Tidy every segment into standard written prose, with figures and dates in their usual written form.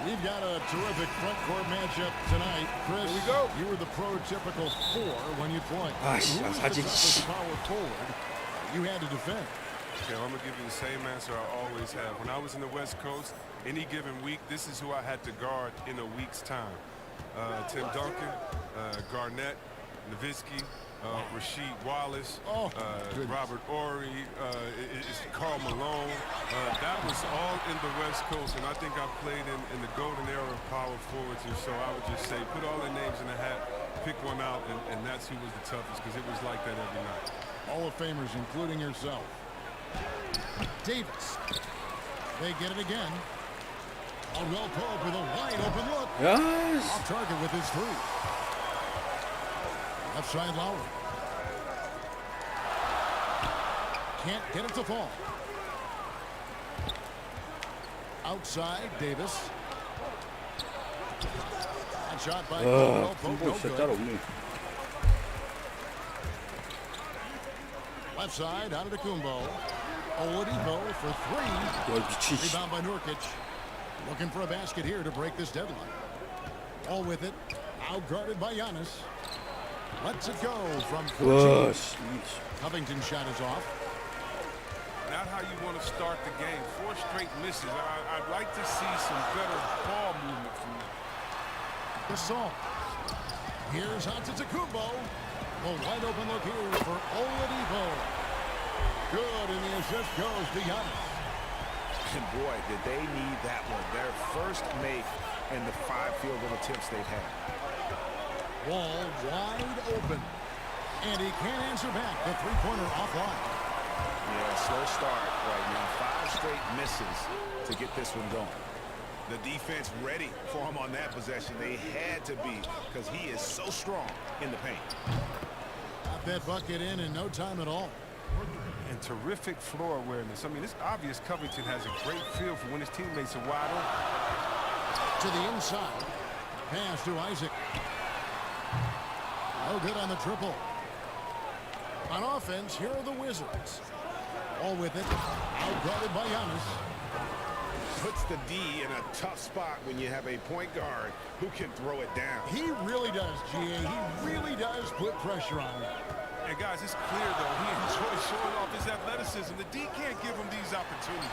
We've got a terrific front court matchup tonight. Chris, here we go. You were the prototypical 4 when you played. 아씨, Who was the 사진. toughest power forward you had to defend? Okay, well, I'm going to give you the same answer I always have. When I was in the West Coast, any given week, this is who I had to guard in a week's time. Tim Duncan, Garnett, Nowitzki, Rasheed Wallace, Robert Horry, Karl Malone. That was all in the West Coast, and I think I played in the golden era of power forwards, and so I would just say put all their names in the hat, pick one out, and that's who was the toughest, because it was like that every night. Hall of Famers, including yourself. Davis. They get it again. Aldwell Pope with a wide open look. Yes. Off target with his 3. Left side Lowry. Can't get it to fall. Outside Davis. And shot by Aldwell Pope. No 진짜 good. 따로 없네. Left side out of the Kumbo. Oladipo for 3. 야, 미치. Rebound by Nurkic. Looking for a basket here to break this deadline. All with it. Outguarded by Giannis. Lets it go from 14. Covington's shot is off. Not how you want to start the game. 4 straight misses. I'd like to see some better ball movement from you. Gasol. Here's Antetokounmpo. A wide open look here for Oladipo. Good, and the assist goes to Giannis. And boy, did they need that one. Their first make in the 5 field goal attempts they've had. Wall wide open. And he can't answer back. The three-pointer offline. Yeah, slow start right now. 5 straight misses to get this one going. The defense ready for him on that possession. They had to be, because he is so strong in the paint. Got that bucket in no time at all. And terrific floor awareness. I mean, it's obvious Covington has a great feel for when his teammates are wide open. To the inside. Pass to Isaac. No good on the triple. On offense, here are the Wizards. All with it. Outguarded by Giannis. Puts the D in a tough spot when you have a point guard who can throw it down. He really does, GA. He really does put pressure on him. And guys, it's clear, though, he enjoys showing off his athleticism. The D can't give him these opportunities.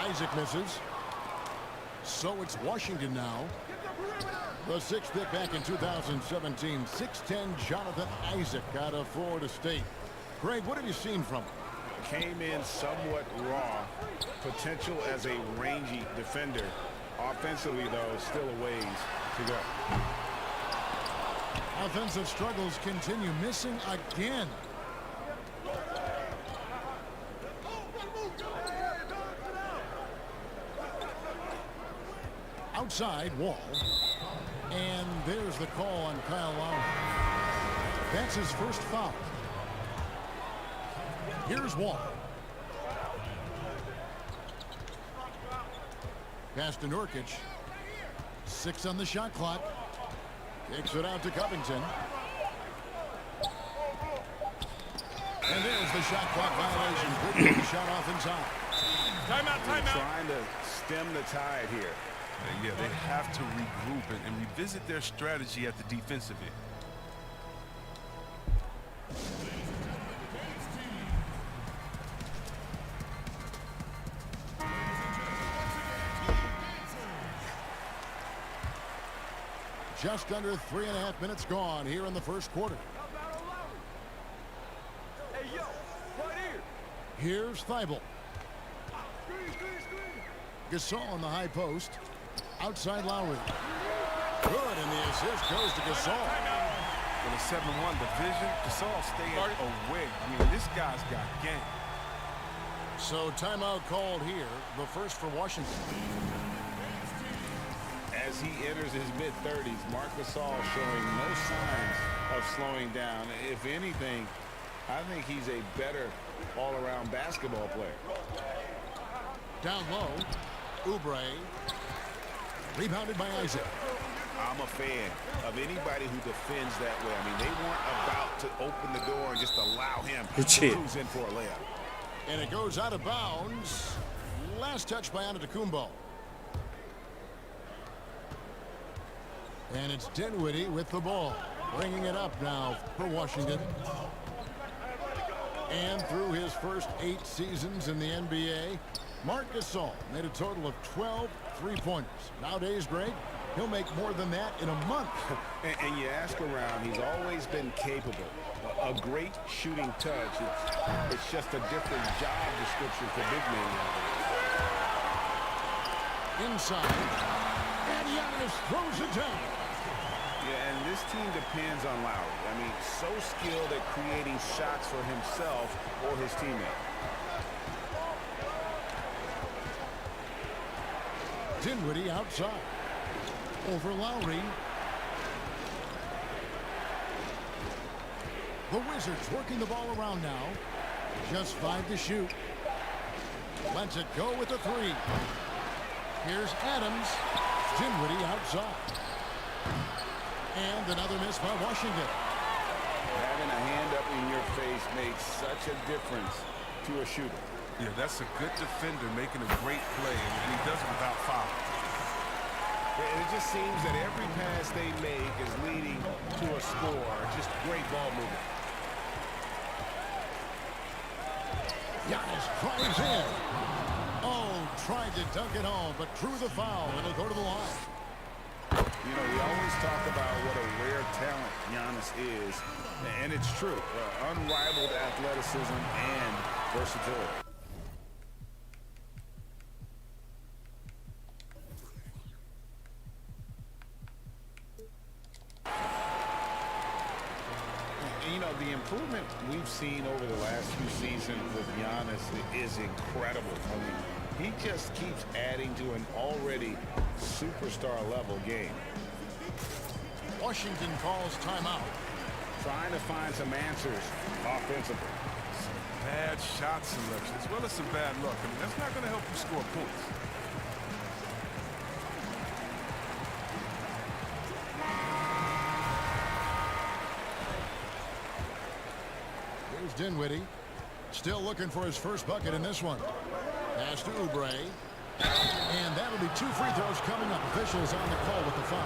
Isaac misses. So it's Washington now. The 6th pick back in 2017. 6'10" Jonathan Isaac out of Florida State. Greg, what have you seen from him? Came in somewhat raw. Potential as a rangy defender. Offensively, though, still a ways to go. Offensive struggles continue. Missing again. Outside Wall. And there's the call on Kyle Lowry. That's his first foul. Here's Wall. Pass to Nurkic. 6 on the shot clock. Kicks it out to Covington. And there's the shot clock violation. Putting the shot off inside. Timeout, timeout. Trying to stem the tide here. Yeah, they have to regroup and revisit their strategy at the defensive end. Just under 3.5 minutes gone here in the first quarter. Hey, yo, right here. Here's Thibault. Gasol on the high post. Outside Lowry. Good, and the assist goes to Gasol. In a 7-1 division, Gasol staying away. I mean, this guy's got game. So timeout called here, the first for Washington. As he enters his mid-30s, Marc Gasol showing no signs of slowing down. If anything, I think he's a better all-around basketball player. Down low, Oubre. Rebounded by Isaac. I'm a fan of anybody who defends that way. I mean, they weren't about to open the door and just allow him to cruise in for a layup. And it goes out of bounds. Last touch by Antetokounmpo. And it's Dinwiddie with the ball. Bringing it up now for Washington. And through his first 8 seasons in the NBA, Marc Gasol made a total of 12 three-pointers. Nowadays, Greg, he'll make more than that in a month. and you ask around, he's always been capable. A great shooting touch. It's just a different job description for big men. Inside. And Giannis throws it down. Yeah, and this team depends on Lowry. I mean, so skilled at creating shots for himself or his teammate. Dinwiddie outside. Over Lowry. The Wizards working the ball around now. Just 5 to shoot. Lets it go with the 3. Here's Adams. Dinwiddie outside. And another miss by Washington. Having a hand up in your face makes such a difference to a shooter. Yeah, that's a good defender making a great play, and he does it without foul. And it just seems that every pass they make is leading to a score. Just great ball movement. Giannis drives in. Oh, tried to dunk it home, but drew the foul. It'll go to the line. You know, we always talk about what a rare talent Giannis is, and it's true. Unrivaled athleticism and versatility. You know, the improvement we've seen over the last few seasons with Giannis is incredible. I mean, he just keeps adding to an already superstar-level game. Washington calls timeout. Trying to find some answers offensively. Bad shot selection, as well as some bad luck. I mean, that's not going to help you score points. Here's Dinwiddie. Still looking for his first bucket in this one. Pass to Oubre. And that'll be 2 free throws coming up. Officials on the call with the foul.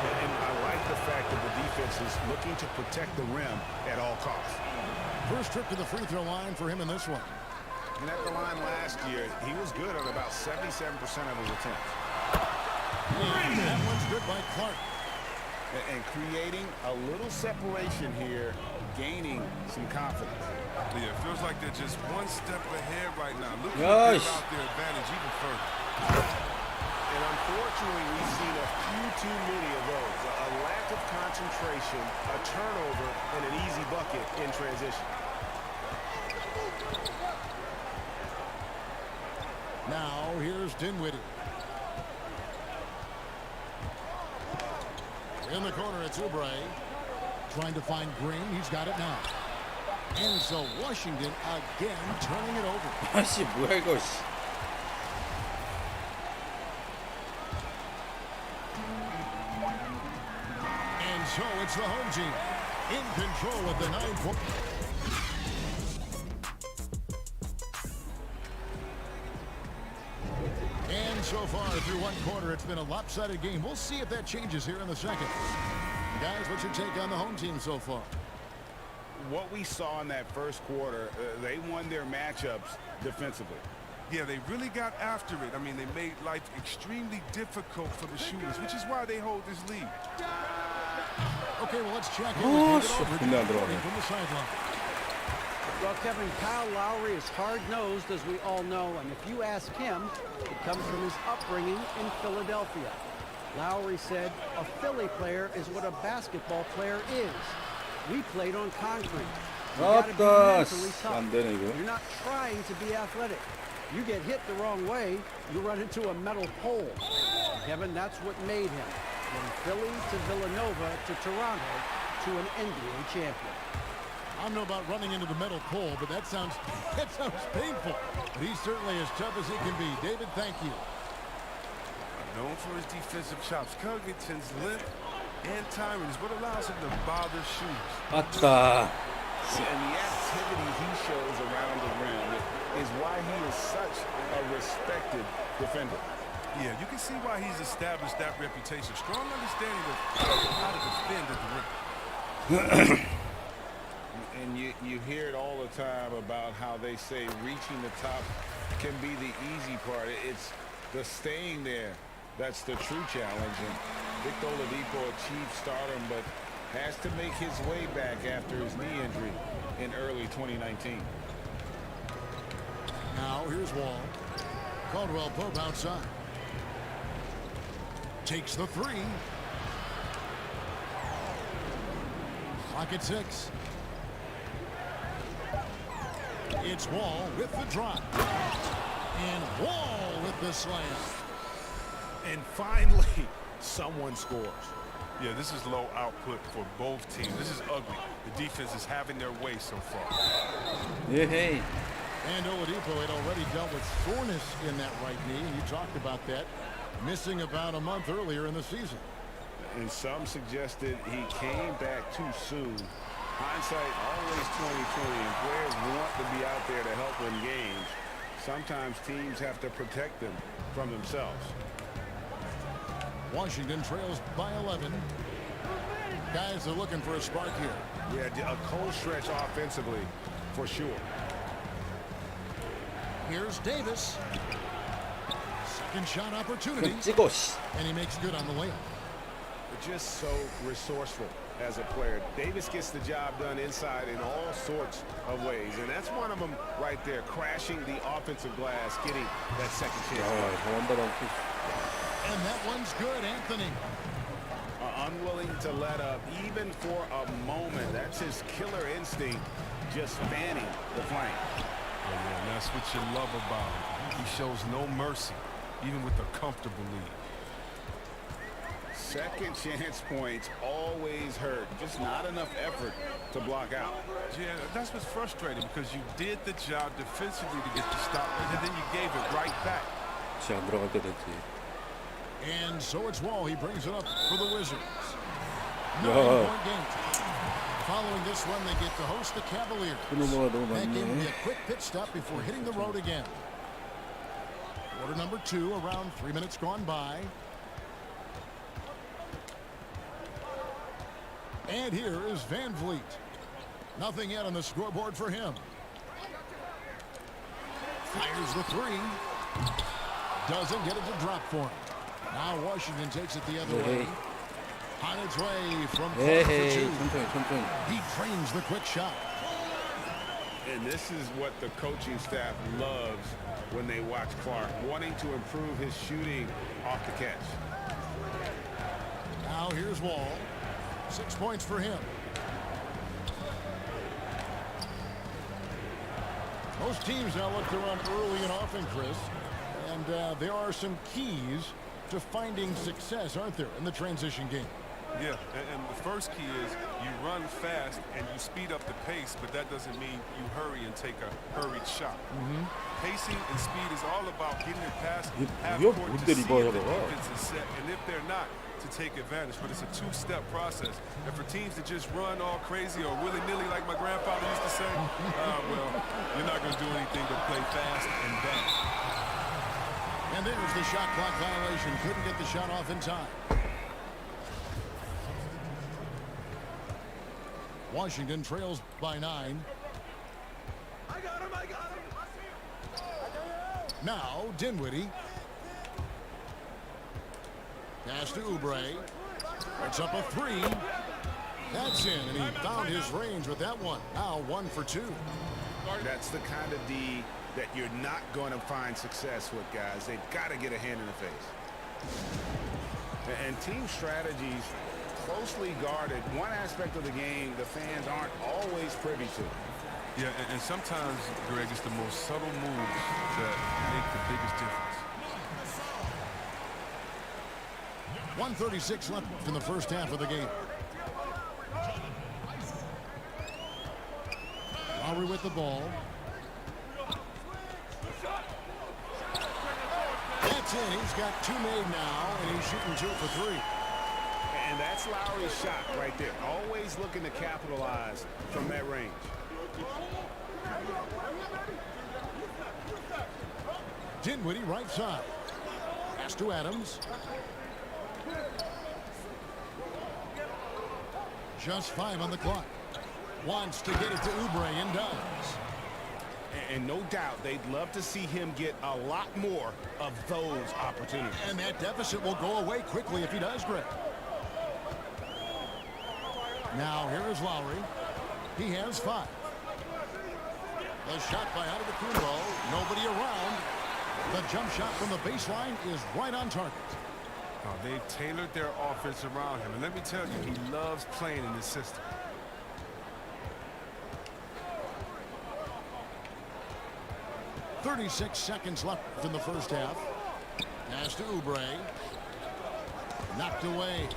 And I like the fact that the defense is looking to protect the rim at all costs. First trip to the free throw line for him in this one. And at the line last year, he was good on about 77% of his attempts. And that one's good by Clark. And creating a little separation here, gaining some confidence. Yeah, it feels like they're just one step ahead right now. Look at their advantage even further. And unfortunately, we've seen a few too many of those. A lack of concentration, a turnover, and an easy bucket in transition. Now, here's Dinwiddie. In the corner, it's Oubre. Trying to find Green. He's got it now. And so Washington again turning it over. 아씨 뭐야 이거. And so it's the home team in control of the 9-point. And so far through one quarter, it's been a lopsided game. We'll see if that changes here in the second. Guys, what's your take on the home team so far? What we saw in that first quarter, they won their matchups defensively. Yeah, they really got after it. I mean, they made life extremely difficult for the shooters, which is why they hold this lead. Okay, well, let's check in with David 존나 안 Aldridge 들어가네. from the sideline. Well, Kevin, Kyle Lowry is hard-nosed, as we all know, and if you ask him, it comes from his upbringing in Philadelphia. Lowry said, "A Philly player is what a basketball player is. We played on concrete. gotta be 아따, mentally tough. 안 되네 이거. You're not trying to be athletic. You get hit the wrong way, you run into a metal pole. Kevin, that's what made him. From Philly to Villanova to Toronto to an NBA champion. I don't know about running into the metal pole, but that sounds painful. But he's certainly as tough as he can be. David, thank you. Known for his defensive chops, Covington's length and timing is what allows him to bother shooters. 아따. And the activity he shows around the rim is why he is such a respected defender. Yeah, you can see why he's established that reputation. Strong understanding of how to defend at the rim. And you hear it all the time about how they say reaching the top can be the easy part. It's the staying there that's the true challenge. And Victor Oladipo achieved stardom, but has to make his way back after his knee injury in early 2019. Now here's Wall. Caldwell Pope outside. Takes the three. Clock at 6. It's Wall with the drop. And Wall with the slam. And finally, someone scores. Yeah, this is low output for both teams. This is ugly. The defense is having their way so far. 예헤이. And Oladipo had already dealt with soreness in that right knee, and you talked about that, missing about a month earlier in the season. And some suggested he came back too soon. Hindsight always 20/20, and players want to be out there to help win games. Sometimes teams have to protect them from themselves. Washington trails by 11. Guys are looking for a spark here. Yeah, a cold stretch offensively, for sure. Here's Davis. Second shot opportunity. 그건 찍어, 씨. And he makes good on the layup. Just so resourceful as a player. Davis gets the job done inside in all sorts of ways, and that's one of them right there, crashing the offensive glass, getting that second chance. 아, 잘한다, 랑키. And that one's good, Anthony. Unwilling to let up even for a moment. That's his killer instinct, just fanning the flame. Oh, yeah, and that's what you love about him. He shows no mercy, even with a comfortable lead. Second chance points always hurt. Just not enough effort to block out. Yeah, that's what's frustrating because you did the job defensively to get the stop, and then you gave it right back. 혹시 안 들어갈 때 됐지. And so it's Wall. He brings it up for the Wizards. Yeah. 9-point game. Following this one, they get to host the Cavaliers. turnover가 너무 That game will be 많네. a quick pit stop before hitting the road again. Quarter number 2, around 3 minutes gone by. And here is Van Vliet. Nothing yet on the scoreboard for him. Fires the three. Doesn't get it to drop for him. Now Washington takes it the other way. On its way from Clark for 에헤이, 2. 천천히. He trains the quick shot. And this is what the coaching staff loves when they watch Clark, wanting to improve his shooting off the catch. Now here's Wall. 6 points for him. Most teams now look to run early and often, Chris. And there are some keys to finding success, aren't there, in the transition game? Yeah, and the first key is you run fast and you speed up the pace, but that doesn't mean you hurry and take a hurried shot. Pacing and speed is all about getting it past half 뭐야, court 뭔데 to see 리바야, if the 내가. defense is set, and if they're not, to take advantage. But it's a two-step process. And for teams to just run all crazy or willy-nilly like my grandfather used to say, well, you're not going to do anything but play fast and bang. And there's the shot clock violation. Couldn't get the shot off in time. Washington trails by 9. I got him! Now Dinwiddie. Pass to Oubre. Puts up a 3. That's in, and he found his range with that one. Now 1 for 2. That's the kind of D that you're not going to find success with, guys. They've got to get a hand in the face. And team strategies closely guarded. One aspect of the game the fans aren't always privy to. Yeah, and sometimes, Greg, it's the most subtle moves that make the biggest difference. 1:36 left in the first half of the game. Lowry with the ball. That's in. He's got 2 made now, and he's shooting 2 for 3. And that's Lowry's shot right there. Always looking to capitalize from that range. Dinwiddie right side. Pass to Adams. Just 5 on the clock. Wants to get it to Oubre and does. And no doubt they'd love to see him get a lot more of those opportunities. And that deficit will go away quickly if he does, Greg. Now here is Lowry. He has 5. The shot by Antetokounmpo. Nobody around. The jump shot from the baseline is right on target. They've tailored their offense around him. And let me tell you, he loves playing in this system. .36 seconds left in the first half. Pass to Oubre. Knocked away.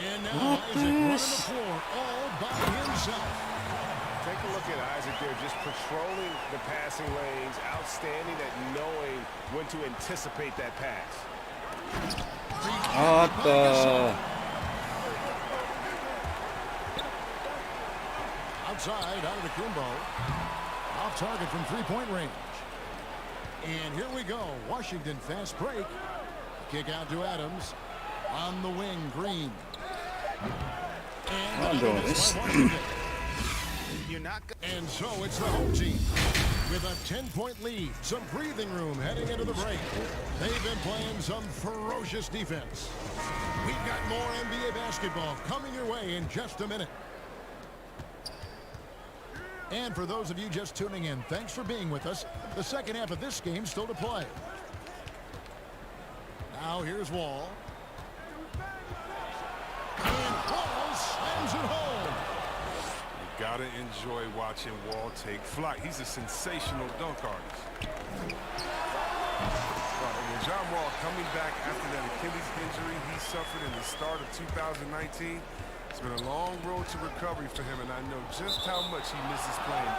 And now Isaac running the floor all by himself. Take a look at Isaac there, just patrolling the passing lanes. Outstanding at knowing when to anticipate that pass. 아따. Outside, Antetokounmpo. Off target from 3-point range. And here we go. Washington fast break. Kick out to Adams. On the wing, Green. And And so it's the home team with a 10-point lead, some breathing room heading into the break. They've been playing some ferocious defense. We've got more NBA basketball coming your way in just a minute. And for those of you just tuning in, thanks for being with us. The second half of this game still to play. Now here's Wall. And Wall slams it home. Gotta enjoy watching Wall take flight. He's a sensational dunk artist. Well, John Wall coming back after that Achilles injury he suffered in the start of 2019. It's been a long road to recovery for him, and I know just how much he misses playing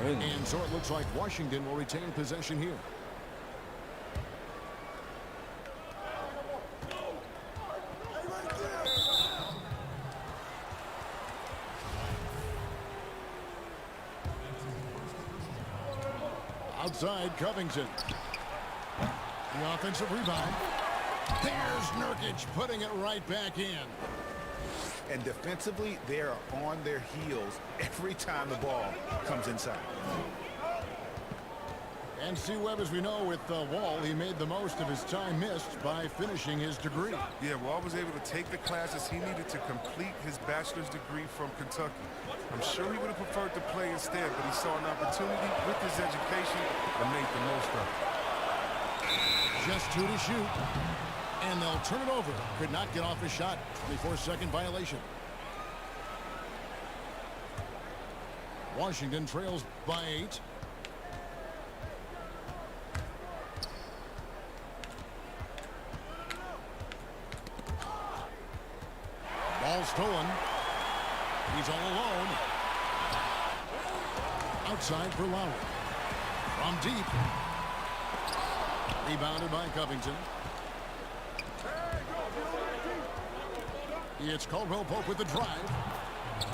every day. And so it looks like Washington will retain possession here. Outside, Covington. The offensive rebound. There's Nurkic putting it right back in. And defensively, they're on their heels every time the ball comes inside. And C. Webb, as we know, with Wall, he made the most of his time missed by finishing his degree. Yeah, Wall was able to take the classes he needed to complete his bachelor's degree from Kentucky. I'm sure he would have preferred to play instead, but he saw an opportunity with his education and made the most of it. Just 2 to shoot. And they'll turn it over. Could not get off his shot. 24-second violation. Washington trails by 8. Ball stolen. He's all alone. Outside for Lowry. From deep. Rebounded by Covington. It's Caldwell Pope with the drive.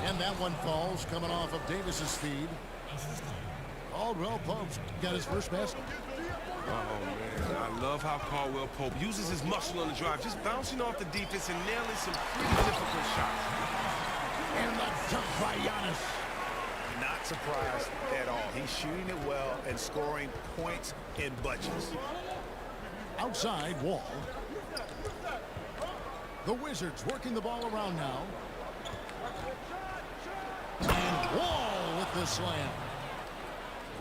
And that one falls coming off of Davis's feed. Caldwell Pope's got his first basket. Oh, man. I love how Caldwell Pope uses his muscle on the drive, just bouncing off the defense and nailing some pretty difficult shots. And the dunk by Giannis. Not surprised at all. He's shooting it well and scoring points in bunches. Outside, Wall. The Wizards working the ball around now. And Wall with the slam.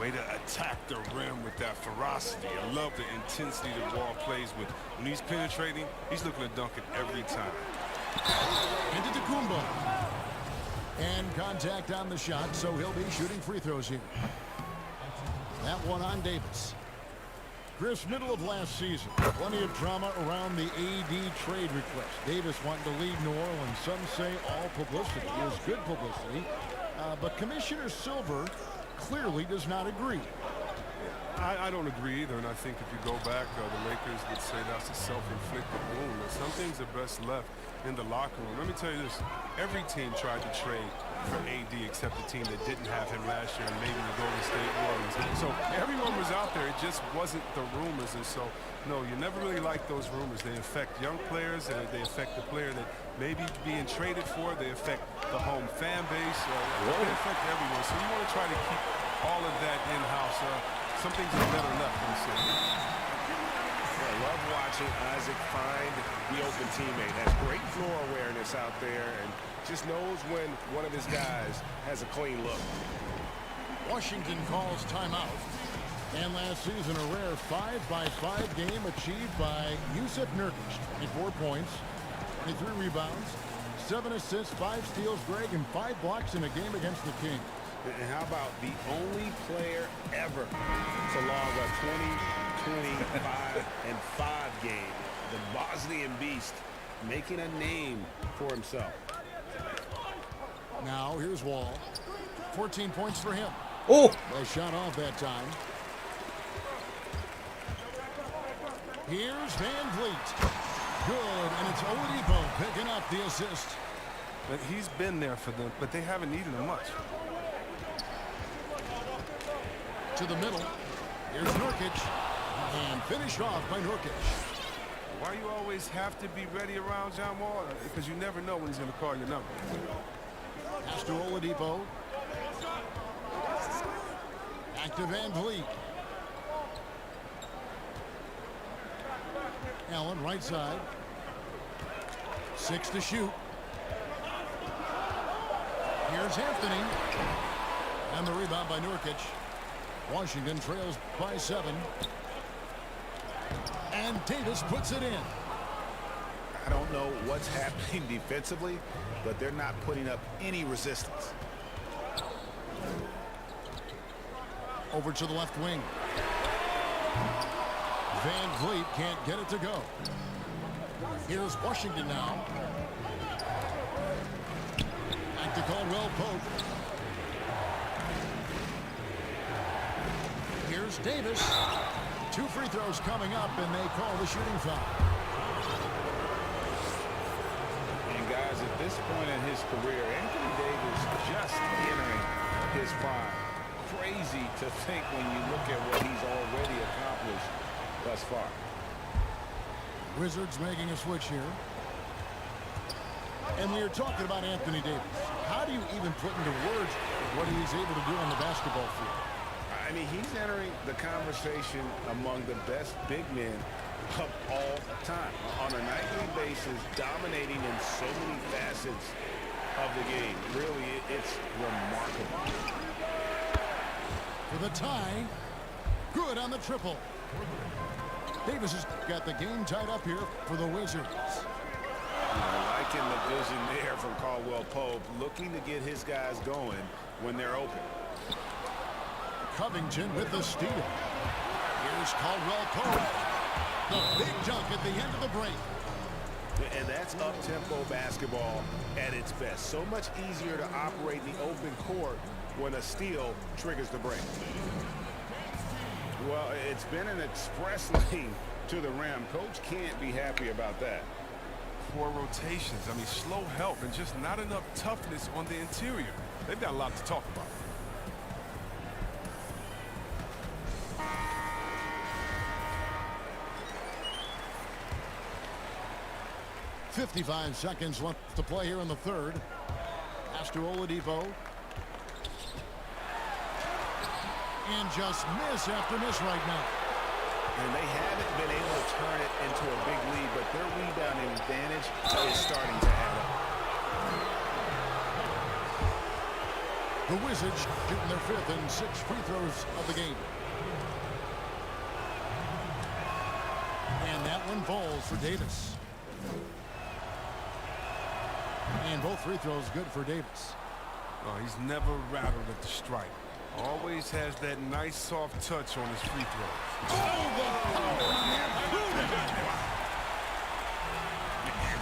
Way to attack the rim with that ferocity. I love the intensity the Wall plays with. When he's penetrating, he's looking to dunk it every time. Into Kumbo. And contact on the shot, so he'll be shooting free throws here. That one on Davis. Chris, middle of last season, plenty of drama around the AD trade request. Davis wanting to leave New Orleans. Some say all publicity is good publicity. But Commissioner Silver clearly does not agree. I don't agree either, and I think if you go back, the Lakers would say that's a self-inflicted wound. Some things are best left in the locker room. Let me tell you this. Every team tried to trade for AD except the team that didn't have him last year and maybe the Golden State Warriors. So everyone was out there. It just wasn't the rumors. And so, no, you never really like those rumors. They affect young players, and they affect the player that may be being traded for. They affect the home fan base. They affect everyone. So you want to try to keep all of that in-house. Some things are better left in the city. I love watching Isaac find the open teammate. Has great floor awareness out there and just knows when one of his guys has a clean look. Washington calls timeout. And last season, a rare 5-by-5 game achieved by Yusuf Nurkic. 24 points, 23 rebounds, 7 assists, 5 steals, Greg, and 5 blocks in a game against the Kings. And how about the only player ever to log a 20, 25, and 5 game? The Bosnian Beast making a name for himself. Now, here's Wall. 14 points for him. 오! Well shot off that time. Here's Van Vliet. Good, and it's Oladipo picking up the assist. But he's been there for them, but they haven't needed him much. To the middle. Here's Nurkic. And finished off by Nurkic. Why you always have to be ready around John Wall? Because you never know when he's going to call your number. Pass to Oladipo. Back to Van Vliet. Allen, right side. 6 to shoot. Here's Anthony. And the rebound by Nurkic. Washington trails by 7. And Davis puts it in. I don't know what's happening defensively, but they're not putting up any resistance. Over to the left wing. Van Vliet can't get it to go. Here's Washington now. Back to Caldwell Pope. Here's Davis. 2 free throws coming up, and they call the shooting foul. And guys, at this point in his career, Anthony Davis just entering his prime. Crazy to think when you look at what he's already accomplished thus far. Wizards making a switch here. And we are talking about Anthony Davis. How do you even put into words what he's able to do on the basketball field? I mean, he's entering the conversation among the best big men of all time. On a nightly basis, dominating in so many facets of the game. Really, it's remarkable. For the tie. Good on the triple. Davis has got the game tied up here for the Wizards. Liking the vision there from Caldwell Pope, looking to get his guys going when they're open. Covington with the steal. Here's Caldwell Pope. The big dunk at the end of the break. And that's up-tempo basketball at its best. So much easier to operate in the open court when a steal triggers the break. Well, it's been an express lane to the rim. Coach can't be happy about that. 4 rotations. I mean, slow help and just not enough toughness on the interior. They've got a lot to talk about. .55 seconds left to play here in the third. Pass to Oladipo. And just miss after miss right now. And they haven't been able to turn it into a big lead, but their rebounding advantage is starting to add up. The Wizards shooting their 5th and 6th free throws of the game. And that one falls for Davis. And both free throws good for Davis. Oh, he's never rattled at the stripe. Always has that nice soft touch on his free throws. Oh, the power!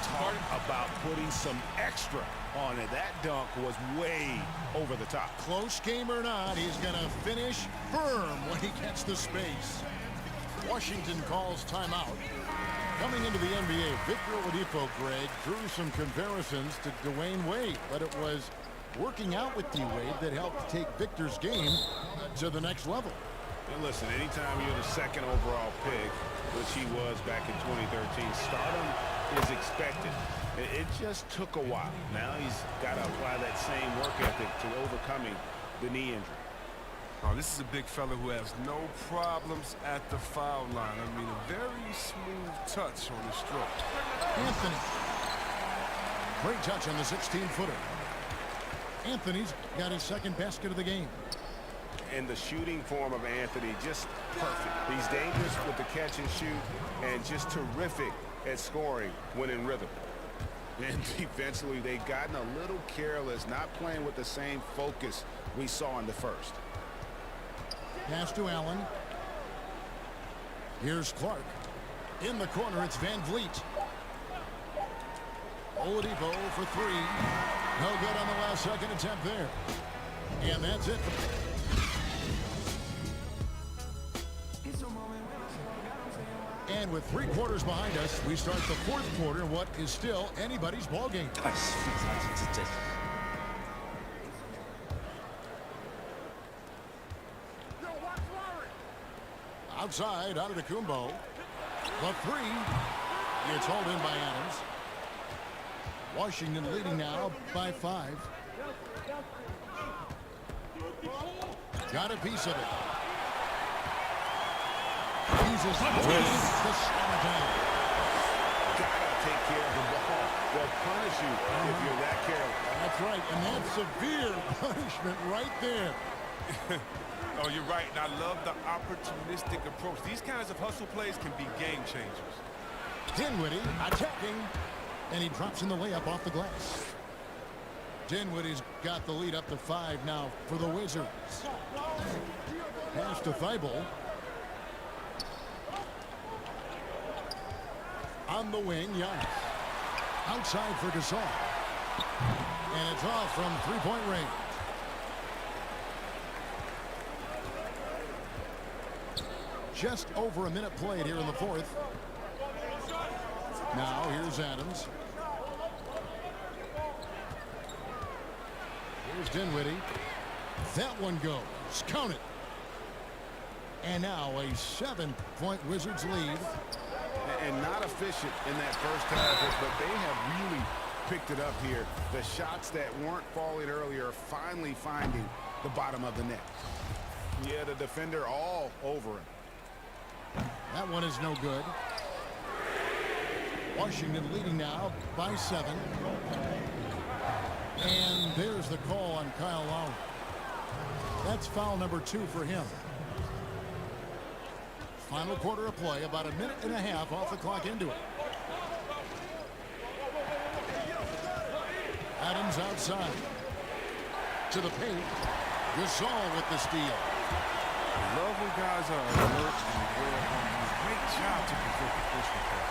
Talk about putting some extra on it. That dunk was way over the top. Close game or not, he's going to finish firm when he gets the space. Washington calls timeout. Coming into the NBA, Victor Oladipo, Greg, drew some comparisons to Dwayne Wade, but it was working out with D-Wade that helped take Victor's game to the next level. And listen, anytime you're the 2nd overall pick, which he was back in 2013, stardom is expected. It just took a while. Now he's got to apply that same work ethic to overcoming the knee injury. Oh, this is a big fella who has no problems at the foul line. I mean, a very smooth touch on the stroke. Anthony. Great touch on the 16-footer. Anthony's got his 2nd basket of the game. And the shooting form of Anthony, just perfect. He's dangerous with the catch and shoot and just terrific at scoring when in rhythm. And defensively, they've gotten a little careless, not playing with the same focus we saw in the first. Pass to Allen. Here's Clark. In the corner, it's Van Vliet. Oladipo for 3. No good on the last second attempt there. And that's it. And with 3 quarters behind us, we start the 4th quarter, what is still anybody's ball game. 아씨, 진짜. Outside, out of the Kumbo. The 3. It's hauled in by Adams. Washington leading now by 5. Got a piece of it. Uses the slam down. Gotta take care of the ball. They'll punish you if you're that careless. That's right, and that's severe punishment right there. Oh, you're right, and I love the opportunistic approach. These kinds of hustle plays can be game changers. Dinwiddie attacking, and he drops in the layup off the glass. Dinwiddie's got the lead up to 5 now for the Wizards. Pass to Thibault. On the wing, Giannis. Outside for Gasol. And it's off from 3-point range. Just over a minute played here in the 4th. Now here's Adams. Here's Dinwiddie. That one goes. Count it. And now a 7-point Wizards lead. And not efficient in that first half, but they have really picked it up here. The shots that weren't falling earlier are finally finding the bottom of the net. Yeah, the defender all over him. That one is no good. Washington leading now by 7. And there's the call on Kyle Lowry. That's foul number 2 for him. Final quarter of play, about a minute and a half off the clock into it. Adams outside. To the paint. Gasol with the steal. Love when guys are alert and aware of them. Great job to prevent the push pass.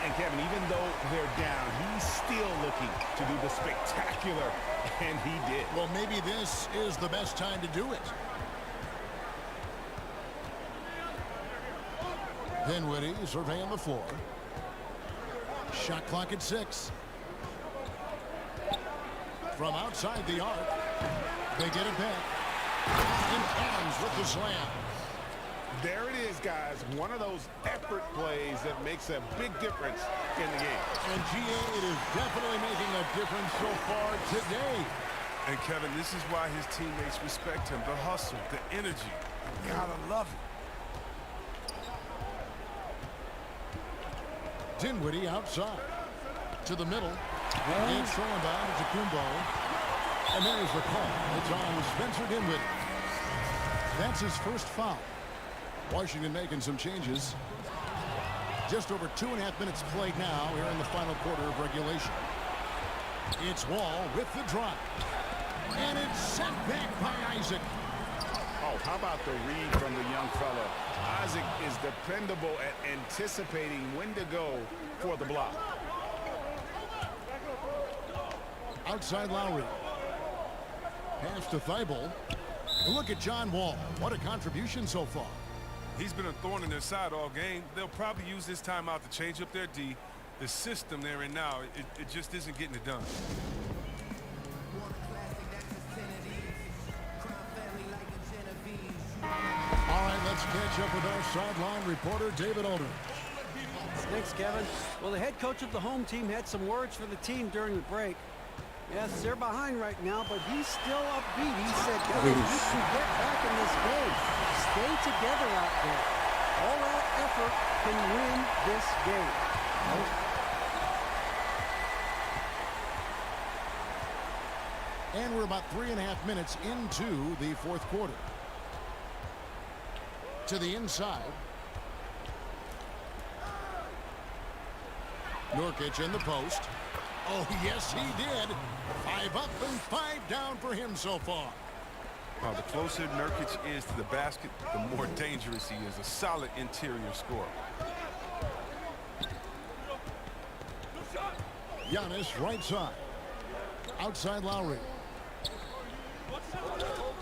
And Kevin, even though they're down, he's still looking to do the spectacular, and he did. Well, maybe this is the best time to do it. Dinwiddie surveying the floor. Shot clock at 6. From outside the arc, they get it back. And Adams with the slam. There it is, guys. One of those effort plays that makes a big difference in the game. And GA, it is definitely making a difference so far today. And Kevin, this is why his teammates respect him. The hustle, the energy. You gotta love it. Dinwiddie outside. To the middle. It's thrown down to Kumbo. And there's the call. It's on Spencer Dinwiddie. That's his first foul. Washington making some changes. Just over 2.5 minutes played now here in the final quarter of regulation. It's Wall with the drive. And it's sent back by Isaac. Oh, how about the read from the young fella? Isaac is dependable at anticipating when to go for the block. Outside Lowry. Pass to Thibault. Look at John Wall. What a contribution so far. He's been a thorn in their side all game. They'll probably use this timeout to change up their D. The system they're in now, it just isn't getting it done. All right, let's catch up with our sideline reporter, David Aldridge. Thanks, Kevin. Well, the head coach of the home team had some words for the team during the break. Yes, they're behind right now, but he's still upbeat. He said, guys, you can get back in this game. Stay together out there. All that effort can win this game. And we're about 3.5 minutes into the fourth quarter. To the inside. Nurkic in the post. Oh, yes, he did. 5 up and 5 down for him so far. Now, the closer Nurkic is to the basket, the more dangerous he is. A solid interior scorer. Giannis right side. Outside Lowry.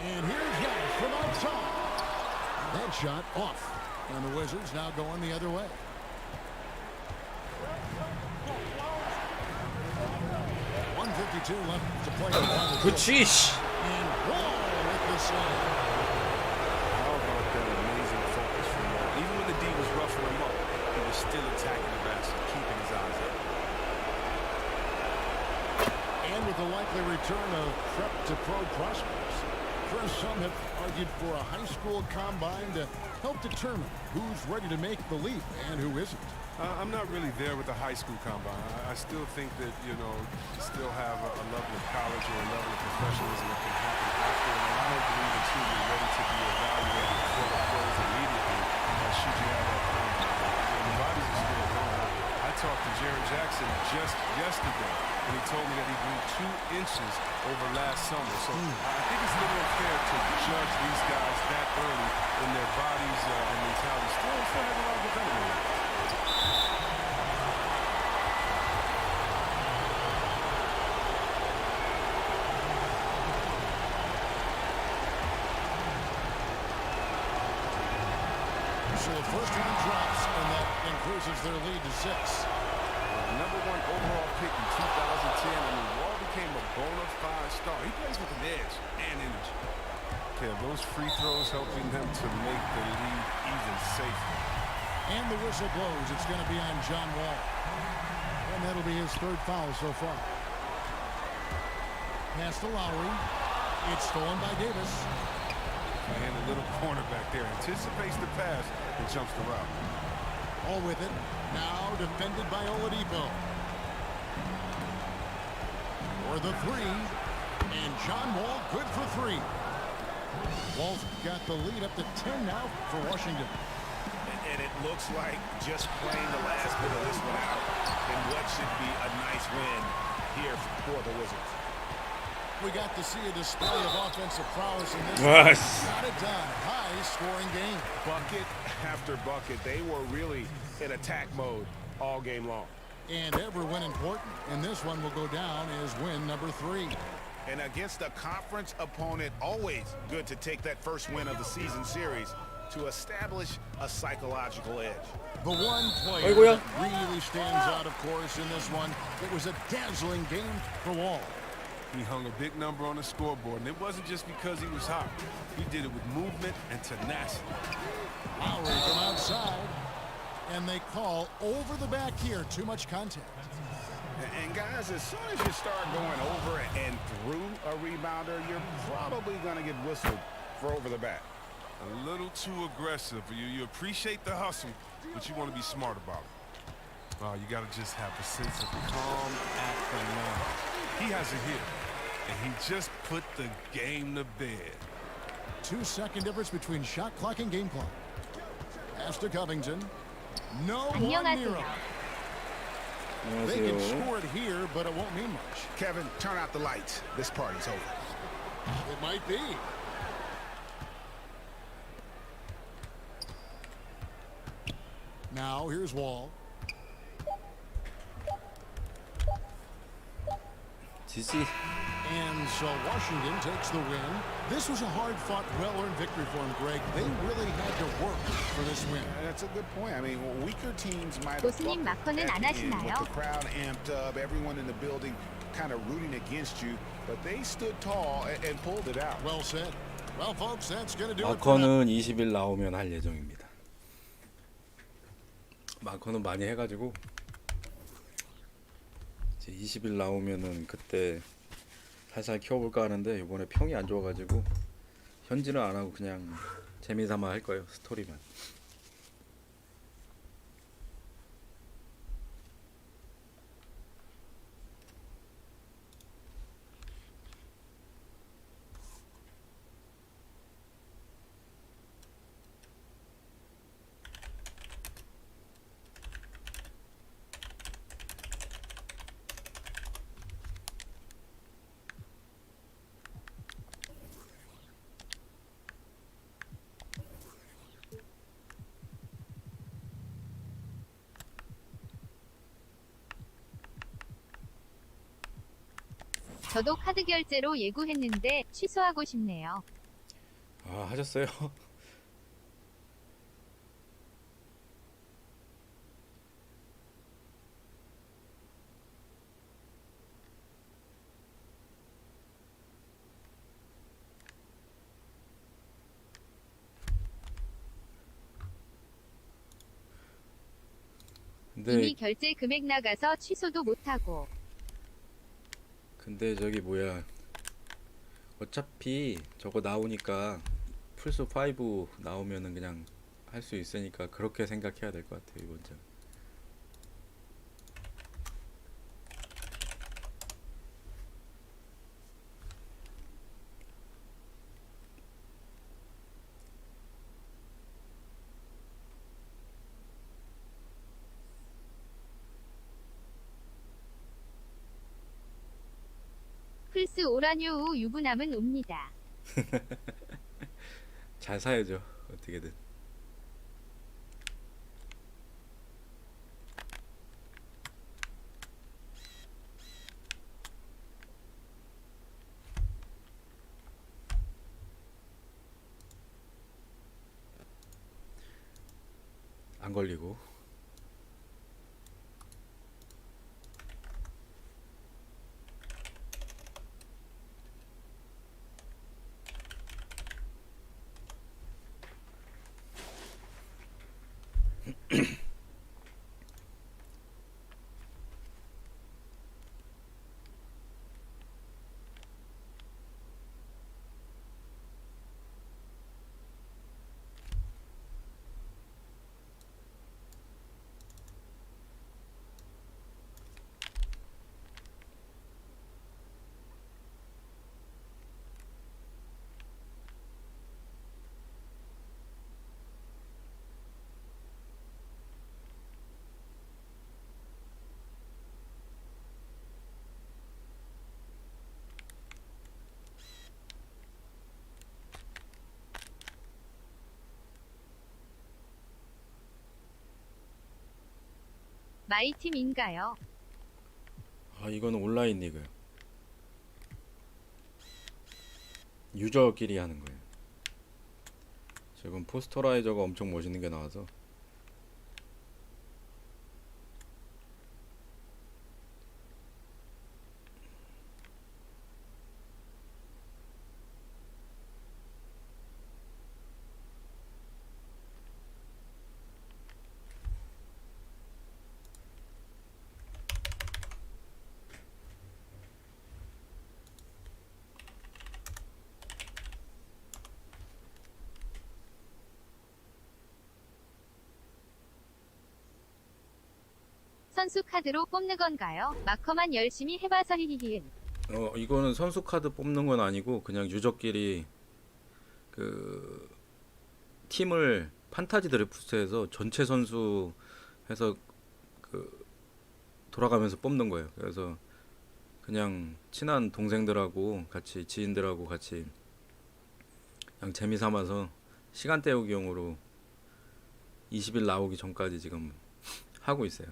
And here's Giannis from outside. That shot off. And the Wizards now going the other way. Left to play. 그치. And Wall with the save. How about that amazing focus from Wall? Even when the D was roughing him up, he was still attacking the basket, keeping his eyes up. And with the likely return of prep to pro prospects, first some have argued for a high school combine to help determine who's ready to make the leap and who isn't. I'm not really there with the high school combine. I still think that, you still have a level of college or a level of professionalism that can happen after. And I don't believe until you're ready to be evaluated before the pros immediately, should you have that combine. The bodies are still growing. I talked to Jaren Jackson just yesterday, and he told me that he grew 2 inches over last summer. So I think it's a little unfair to judge these guys that early when their bodies and mentality still have a lot of development. So the first one drops, and that increases their lead to 6. Number 1 overall pick in 2010, and Wall became a bona fide star. He plays with an edge and energy. Okay, those free throws helping them to make the lead even safer. And the whistle blows. It's going to be on John Wall. And that'll be his 3rd foul so far. Pass to Lowry. It's stolen by Davis. And a little cornerback there anticipates the pass and jumps the route. All with it. Now defended by Oladipo. For the 3. And John Wall good for 3. Wall's got the lead up to 10 now for Washington. And it looks like just playing the last bit of this one out in what should be a nice win here for the Wizards. We got to see a display of offensive prowess in this. Nice. Got it done. High-scoring game. Bucket after bucket. They were really in attack mode all game long. And every win important. And this one will go down as win number 3. And against a conference opponent, always good to take that first win of the season series to establish a psychological edge. The one player 아이고야. that really stands out, of course, in this one, it was a dazzling game for Wall. He hung a big number on the scoreboard, and it wasn't just because he was hot. He did it with movement and tenacity. Lowry from outside, and they call over the back here. Too much contact. And guys, as soon as you start going over and through a rebounder, you're probably going to get whistled for over the back. A little too aggressive. You appreciate the hustle, but you want to be smart about it. You got to just have a sense of calm at the line. He has it here. and he just put the game to bed. 2-second difference between shot clock and game clock. Pass to Covington. No one near 안녕하세요. him. They can 안녕하세요. score it here, but it won't mean much. Kevin, turn out the lights. This party's over. It might be. Now here's Wall. 지지. And so Washington takes the win. This was a hard-fought, well-earned victory for him, Greg. They really had to work for this win. That's a good point. I mean, weaker teams might have 보스님 buckled 마커는 at 안 the end with 하시나요? the crowd amped up, everyone in the building kind of rooting against you, but they stood tall and pulled it out. Well said. Well, folks, that's going to do it for now. 마커는 20일 나오면 할 예정입니다. 마커는 많이 해가지고 이제 20일 나오면은 그때 살살 키워볼까 하는데 이번에 평이 안 좋아가지고 현질은 안 하고 그냥 재미삼아 할 거예요. 스토리만. 저도 카드 결제로 예고했는데 취소하고 싶네요. 아, 하셨어요? 이미 결제 금액 나가서 취소도 못하고. 근데 저기 뭐야, 어차피 저거 나오니까 플스 5 나오면은 그냥 할 수 있으니까 그렇게 생각해야 될 것 같아요. 이번 장. 플스 오라뉴 우 유부남은 옵니다. 잘 사야죠. 어떻게든. 안 걸리고. 마이팀인가요? 아, 이거는 온라인 리그요. 유저끼리 하는 거예요. 지금 포스터라이저가 엄청 멋있는 게 나와서. 선수 카드로 뽑는 건가요? 마커만 열심히 해봐서 히히히은. 이거는 선수 카드 뽑는 건 아니고 그냥 유저끼리 그 팀을 판타지 드래프트에서 전체 선수 해서 그 돌아가면서 뽑는 거예요. 그래서 그냥 친한 동생들하고 같이 지인들하고 같이 그냥 재미 삼아서 시간 때우기용으로 20일 나오기 전까지 지금 하고 있어요.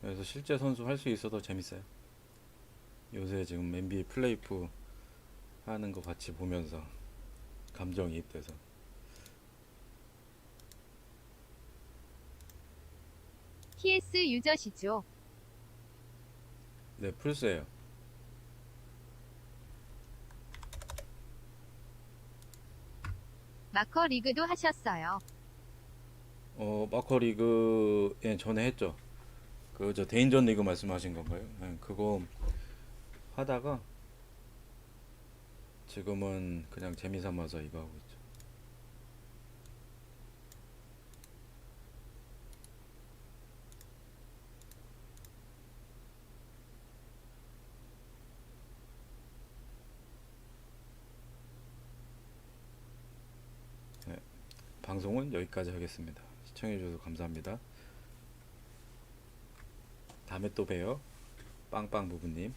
그래서 실제 선수 할 수 있어서 재밌어요. 요새 지금 NBA 플레이프 하는 거 같이 보면서 감정이입돼서. TS 유저시죠. 네, 플스예요. 마커 리그도 하셨어요. 마커 리그 예, 전에 했죠. 그 저 대인전 리그 말씀하신 건가요? 예, 그거 하다가 지금은 그냥 재미 삼아서 이거 하고 있죠. 네, 방송은 여기까지 하겠습니다. 시청해주셔서 감사합니다. 다음에 또 봬요. 빵빵 부부님.